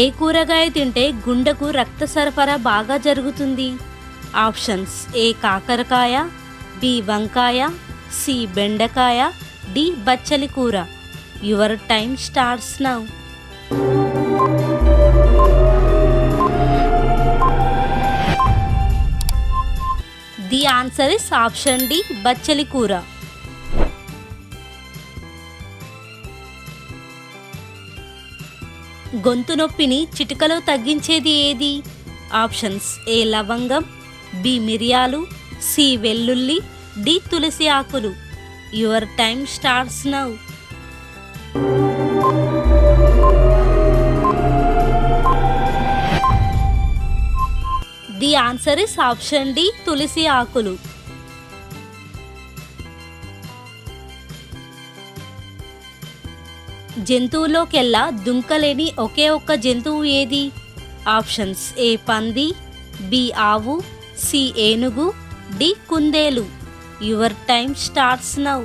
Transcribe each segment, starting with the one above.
ఏ కూరగాయ తింటే గుండెకు రక్త సరఫరా బాగా జరుగుతుంది? ఆప్షన్స్: ఏ కాకరకాయ, బి వంకాయ, సి బెండకాయ, డి బచ్చలి కూర. Your time starts now. The answer is option D, బచ్చలి కూర. గొంతు నొప్పిని చిటికలో తగ్గించేది ఏది? ఆప్షన్స్: ఏ లవంగం, బి మిరియాలు, సి వెల్లుల్లి, డి తులసి ఆకులు. Your time starts now. The answer is option D, తులసి ఆకులు. జంతువులోకెల్లా దుంకలేని ఒకే ఒక్క జంతువు ఏది? ఆప్షన్స్: ఏ పంది, బి ఆవు, సి ఏనుగు, డి కుందేలు. Your time starts now.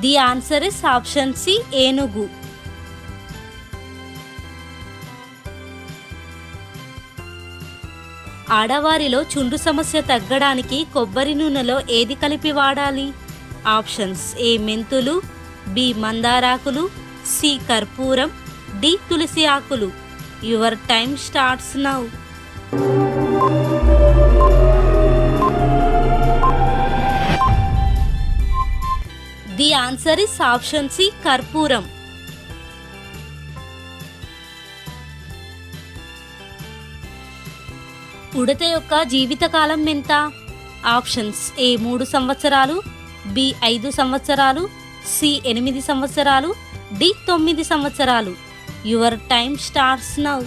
The answer is option C, ఏనుగు. ఆడవారిలో చుండ్రు సమస్య తగ్గడానికి కొబ్బరి నూనెలో ఏది కలిపి వాడాలి? ఆప్షన్స్: ఏ మెంతులు, బి మందారాకులు, సి కర్పూరం, డి తులసి ఆకులు. Your time starts now. The answer is option C, కర్పూరం. ఉడత యొక్క జీవితకాలం ఎంత? ఆప్షన్స్: ఏ 3 సంవత్సరాలు, బి 5 సంవత్సరాలు, సి 8 సంవత్సరాలు, డి 9 సంవత్సరాలు. Your time starts now.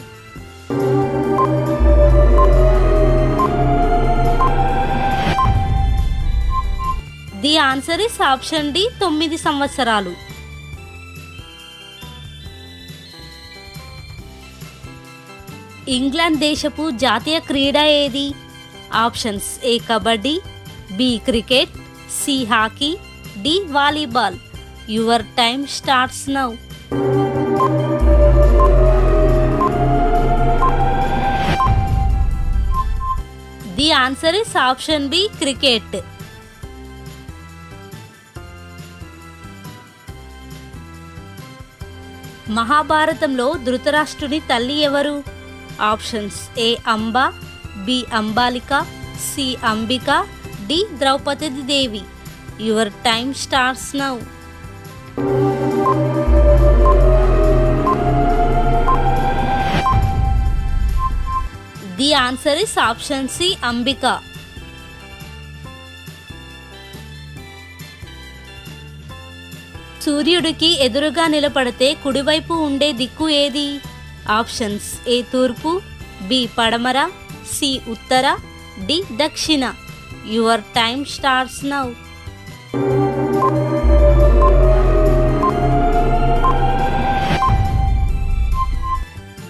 The answer is option D, 9 సంవత్సరాలు. ఇంగ్లాండ్ దేశపు జాతీయ క్రీడ ఏది? Options: A kabaddi, B cricket, C hockey, D volleyball. Your time starts now. The answer is option B, cricket. మహాభారతంలో ధృతరాష్ట్రుని తల్లి ఎవరు? Options: A Amba, B Ambalika, C Ambika, D Draupadi Devi. Your time starts now. The answer is option C, Ambika. సూర్యుడికి ఎదురుగా నిలబడితే కుడివైపు ఉండే దిక్కు ఏది? ఆప్షన్స్: ఏ తూర్పు, బి పడమర, సి ఉత్తర, డి దక్షిణ. Your time starts now.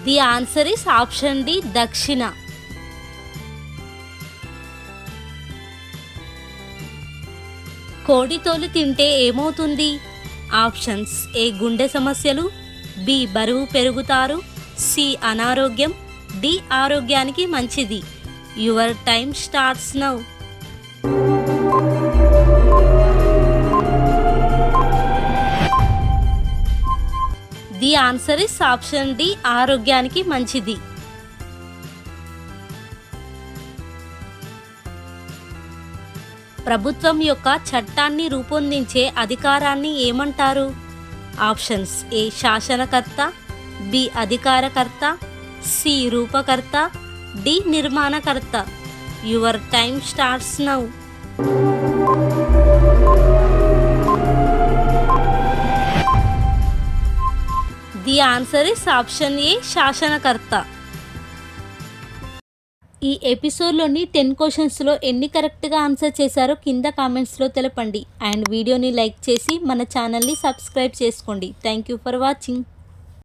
The answer is option D, దక్షిణ. కోడితోలు తింటే ఏమవుతుంది? ఆప్షన్స్: ఏ గుండె సమస్యలు, బి బరువు పెరుగుతారు, సి అనారోగ్యం, డి ఆరోగ్యానికి మంచిది. Your time starts now. The answer is option D, ఆరోగ్యానికి మంచిది. ప్రభుత్వం యొక్క చట్టాన్ని రూపొందించే అధికారాన్ని ఏమంటారు? ఆప్షన్స్: ఏ శాసనకర్త, బి అధికారకర్త, సి రూపకర్త, డి నిర్మాణకర్త. Your time starts now. The answer is option A, శాసనకర్త. ఈ ఎపిసోడ్లోని 10 క్వశ్చన్స్లో ఎన్ని కరెక్ట్గా ఆన్సర్ చేశారో కింద కామెంట్స్లో తెలపండి. అండ్ వీడియోని లైక్ చేసి మన ఛానల్ని సబ్స్క్రైబ్ చేసుకోండి. Thank you for watching.